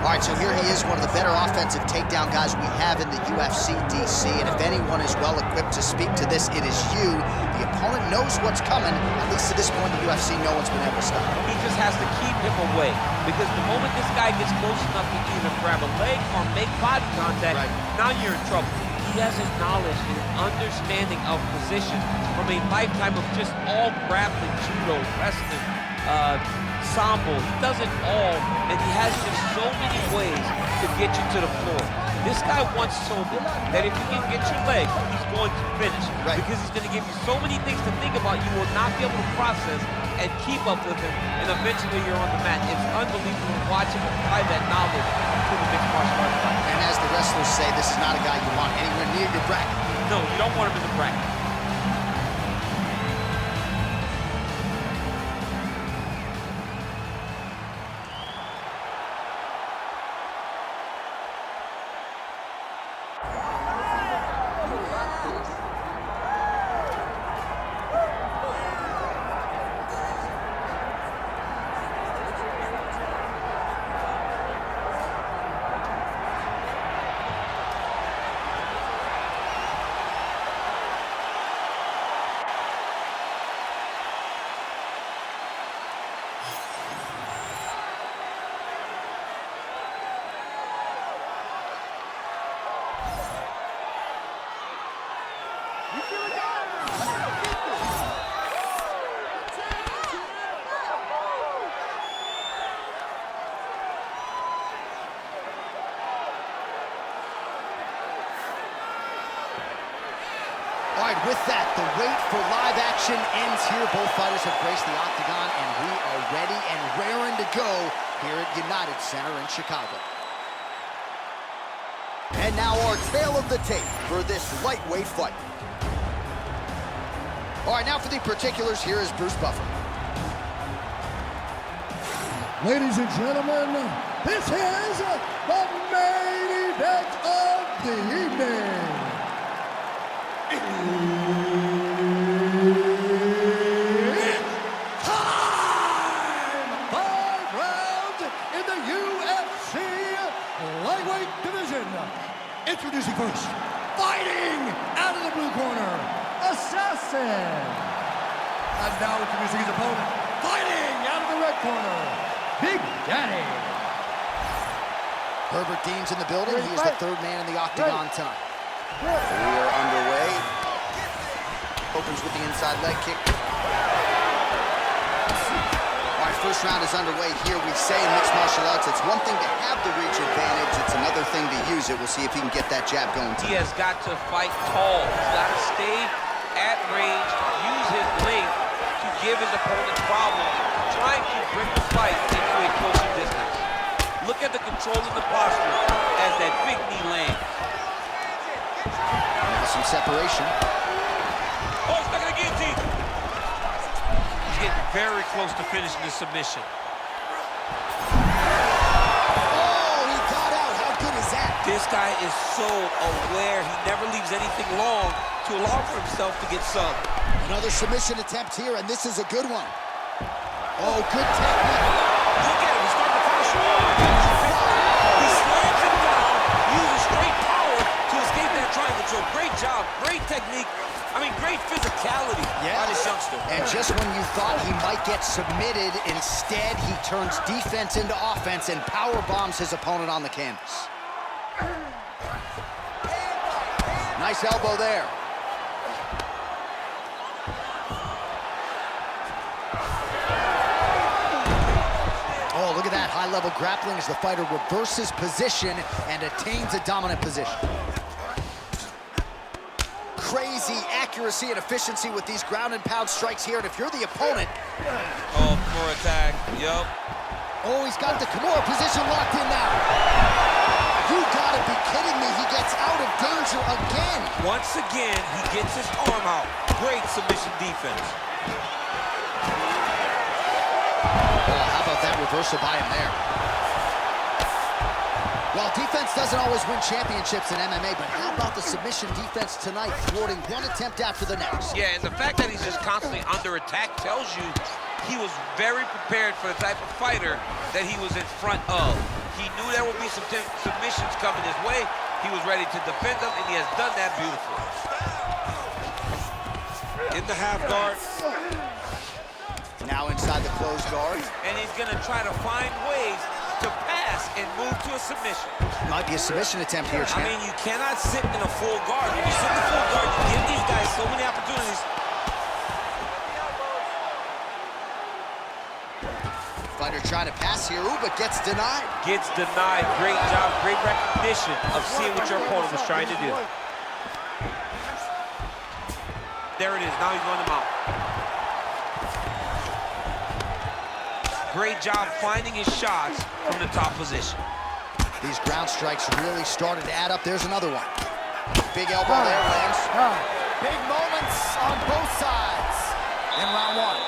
All right, so here he is, one of the better offensive takedown guys we have in the UFC, DC, and if anyone is well-equipped to speak to this, it is you. The opponent knows what's coming. At least to this point in the UFC, no one's been able to stop him. He just has to keep him away, because the moment this guy gets close enough to either grab a leg or make body contact, now you're in trouble. He has his knowledge and understanding of position from a lifetime of just all grappling, judo, wrestling, sambo. He does it all, and he has just so many ways to get you to the floor. This guy once told me that if you can get your leg, he's going to finish. Because he's going to give you so many things to think about, you will not be able to process and keep up with him, and eventually you're on the mat. It's unbelievable to watch him apply that knowledge to the mixed martial arts fight. And as the wrestlers say, this is not a guy you want anywhere near your bracket. No, you don't want him in the bracket. All right, with that, the wait for live action ends here. Both fighters have graced the octagon, and we are ready and raring to go here at United Center in Chicago. And now our tale of the tape for this lightweight fight. All right, now for the particulars, here is Bruce Buffer. Ladies and gentlemen, this is the main event of the evening. It's time! 5 rounds in the UFC lightweight division. Introducing first, fighting out of the blue corner, Assassin. And now introducing his opponent, fighting out of the red corner, Big Daddy. Herbert Dean's in the building. He is the third man in the octagon tonight. We are underway. Opens with the inside leg kick. All right, first round is underway here. We say in mixed martial arts, it's one thing to have the reach advantage. It's another thing to use it. We'll see if he can get that jab going. He has got to fight tall. He's got to stay at range, use his length to give his opponent problems, trying to bring the fight into a closer distance. Look at the control of the posture as that big knee lands. Now some separation. Oh, he's stuck in the guillotine. He's getting very close to finishing the submission. Oh, he got out. How good is that? This guy is so aware. He never leaves anything long to allow for himself to get subbed. Another submission attempt here, and this is a good one. Oh, good technique. Look at him. He's starting to finish. He slams him down, uses straight power to escape that triangle. So great job, great technique. I mean, great physicality by this youngster. And just when you thought he might get submitted, instead he turns defense into offense and power bombs his opponent on the canvas. Nice elbow there. Oh, look at that high-level grappling as the fighter reverses position and attains a dominant position. Crazy accuracy and efficiency with these ground and pound strikes here, and if you're the opponent... Oh, for attack, yup. Oh, he's got the Kimura position locked in now. You gotta be kidding me, he gets out of danger again. Once again, he gets his arm out. Great submission defense. Oh, how about that reversal by him there? Well, defense doesn't always win championships in MMA, but how about the submission defense tonight, thwarting one attempt after the next? Yeah, and the fact that he's just constantly under attack tells you he was very prepared for the type of fighter that he was in front of. He knew there would be some submissions coming his way. He was ready to defend them, and he has done that beautifully. In the half guard. Now inside the closed guard. And he's gonna try to find ways to pass and move to a submission. Might be a submission attempt here, champ. I mean, you cannot sit in a full guard. When you sit in a full guard, you give these guys so many opportunities. Fighter trying to pass here, ooh, but gets denied. Gets denied. Great job, great recognition of seeing what your opponent was trying to do. There it is. Now he's going to mount. Great job finding his shots from the top position. These ground strikes really started to add up. There's another one. Big elbow there, lands. Big moments on both sides in round one.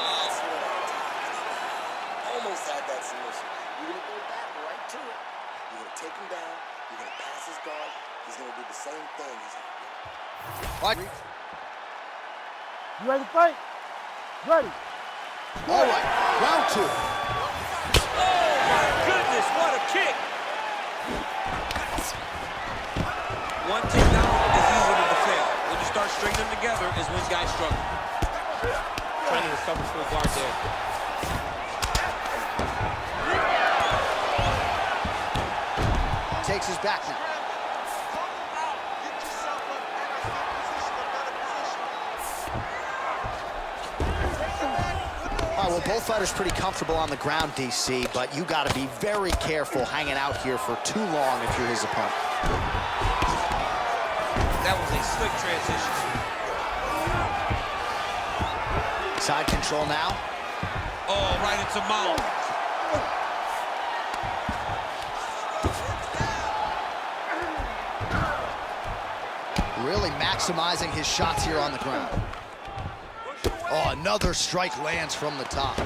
Almost had that submission. You're going to go back right to it. You're going to take him down. You're going to pass his guard. He's going to do the same thing. What? You ready to fight? Ready. All right, round two. Oh, my goodness, what a kick. One takedown is easy to defend. When you start stringing them together is when guys struggle. Trying to discover full guard there. Takes his back now. All right, well, both fighters pretty comfortable on the ground, DC, but you got to be very careful hanging out here for too long if you're his opponent. That was a slick transition. Side control now. Oh, right into mount. Really maximizing his shots here on the ground. Oh, another strike lands from the top.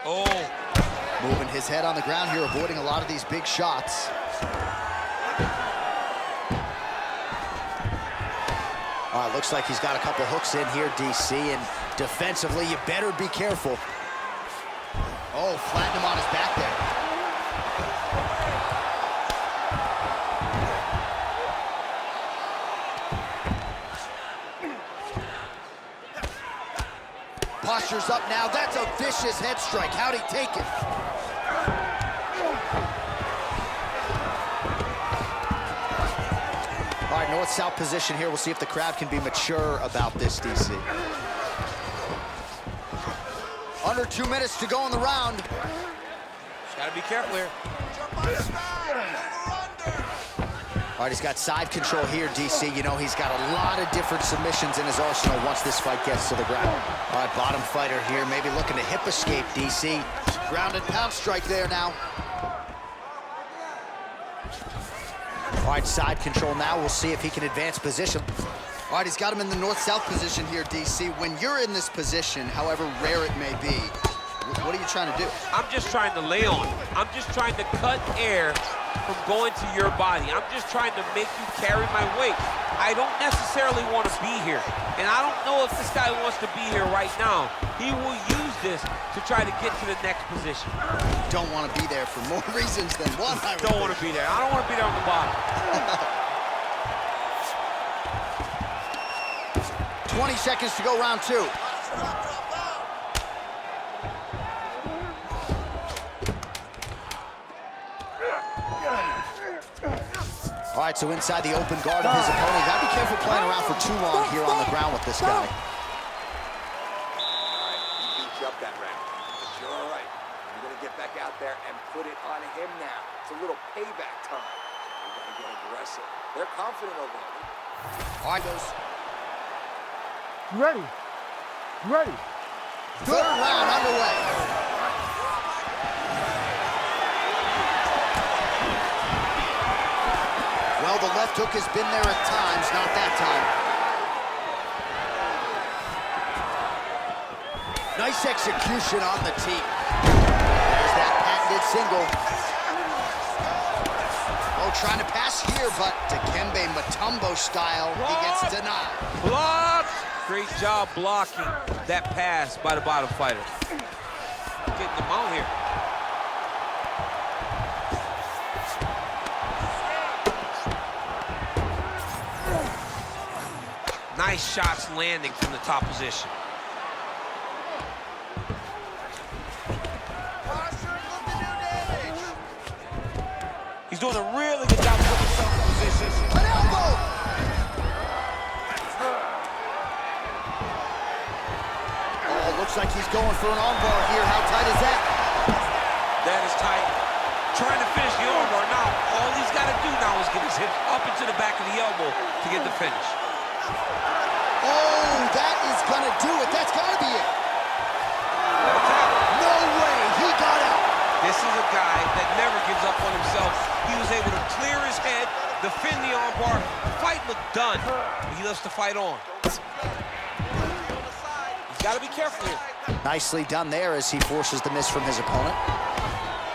Oh. Moving his head on the ground here, avoiding a lot of these big shots. Looks like he's got a couple hooks in here, DC, and defensively, you better be careful. Oh, flattened him on his back there. Posture's up now. That's a vicious head strike. How'd he take it? All right, north-south position here. We'll see if the crowd can be mature about this, DC. Under 2 minutes to go in the round. Just gotta be careful here. All right, he's got side control here, DC. You know, he's got a lot of different submissions in his arsenal once this fight gets to the ground. All right, bottom fighter here, maybe looking to hip escape, DC. Ground and pound strike there now. All right, side control now. We'll see if he can advance position. All right, he's got him in the north-south position here, DC. When you're in this position, however rare it may be, what are you trying to do? I'm just trying to lay on. I'm just trying to cut air from going to your body. I'm just trying to make you carry my weight. I don't necessarily want to be here. And I don't know if this guy wants to be here right now. He will use this to try to get to the next position. Don't want to be there for more reasons than one. Don't want to be there. I don't want to be there on the bottom. 20 seconds to go, round two. All right, so inside the open guard of his opponent. You gotta be careful playing around for too long here on the ground with this guy. All right, he beat you up that round, but you're all right. You're gonna get back out there and put it on him now. It's a little payback time. You're gonna get aggressive. They're confident over there. All right, goes. You ready? You ready? Third round underway. Well, the left hook has been there at times, not that time. Nice execution on the team. There's that patented single. Oh, trying to pass here, but Dikembe Mutombo style, he gets denied. Blocked! Great job blocking that pass by the bottom fighter. Getting them out here. Nice shots landing from the top position. He's doing a really good job of putting himself in position. An elbow! Oh, looks like he's going for an armbar here. How tight is that? That is tight. Trying to finish the armbar. Now, all he's got to do now is get his hips up into the back of the elbow to get the finish. Oh, that is gonna do it. That's gotta be it. No way, he got out. This is a guy that never gives up on himself. He was able to clear his head, defend the armbar. The fight looked done, but he loves to fight on. He's got to be careful here. Nicely done there as he forces the miss from his opponent.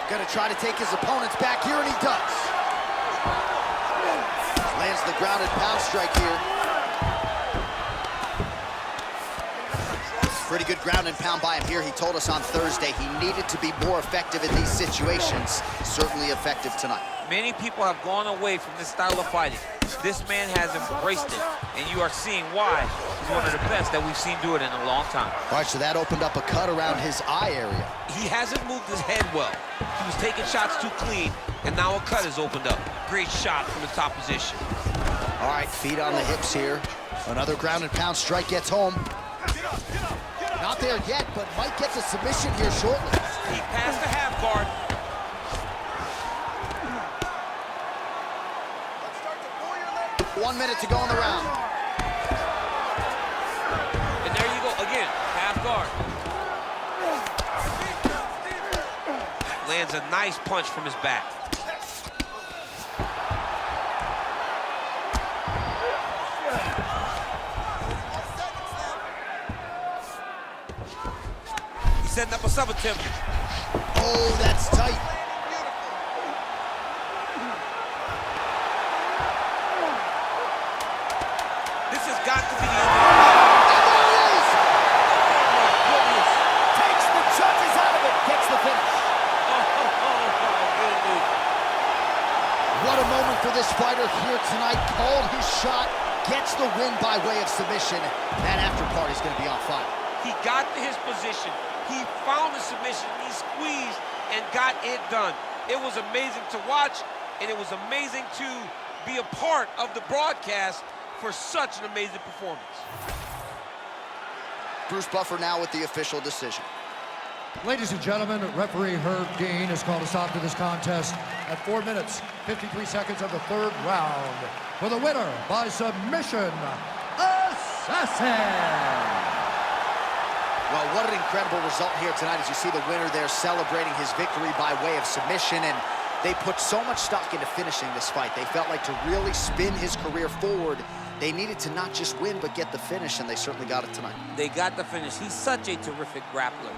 Gonna try to take his opponent's back here, and he does. Lands the grounded pound strike here. Pretty good ground and pound by him here. He told us on Thursday he needed to be more effective in these situations. Certainly effective tonight. Many people have gone away from this style of fighting. This man has embraced it, and you are seeing why he's one of the best that we've seen do it in a long time. All right, so that opened up a cut around his eye area. He hasn't moved his head well. He was taking shots too clean, and now a cut has opened up. Great shot from the top position. All right, feet on the hips here. Another ground and pound strike gets home. Not there yet, but might get the submission here shortly. He passed the half guard. 1 minute to go in the round. And there you go, again, half guard. Lands a nice punch from his back. He's setting up a sub attempt. Oh, that's tight. This has got to be the end. And there it is! Oh, my goodness. Takes the judges out of it, gets the finish. Oh, my goodness. What a moment for this fighter here tonight. Called his shot, gets the win by way of submission. That after party's gonna be on fire. He got to his position. He found the submission. He squeezed and got it done. It was amazing to watch, and it was amazing to be a part of the broadcast for such an amazing performance. Bruce Buffer now with the official decision. Ladies and gentlemen, referee Herb Dean has called a stop to this contest at 4 minutes, 53 seconds of the third round. For the winner by submission, Assassin! Well, what an incredible result here tonight as you see the winner there celebrating his victory by way of submission, and they put so much stock into finishing this fight. They felt like to really spin his career forward, they needed to not just win, but get the finish, and they certainly got it tonight. They got the finish. He's such a terrific grappler.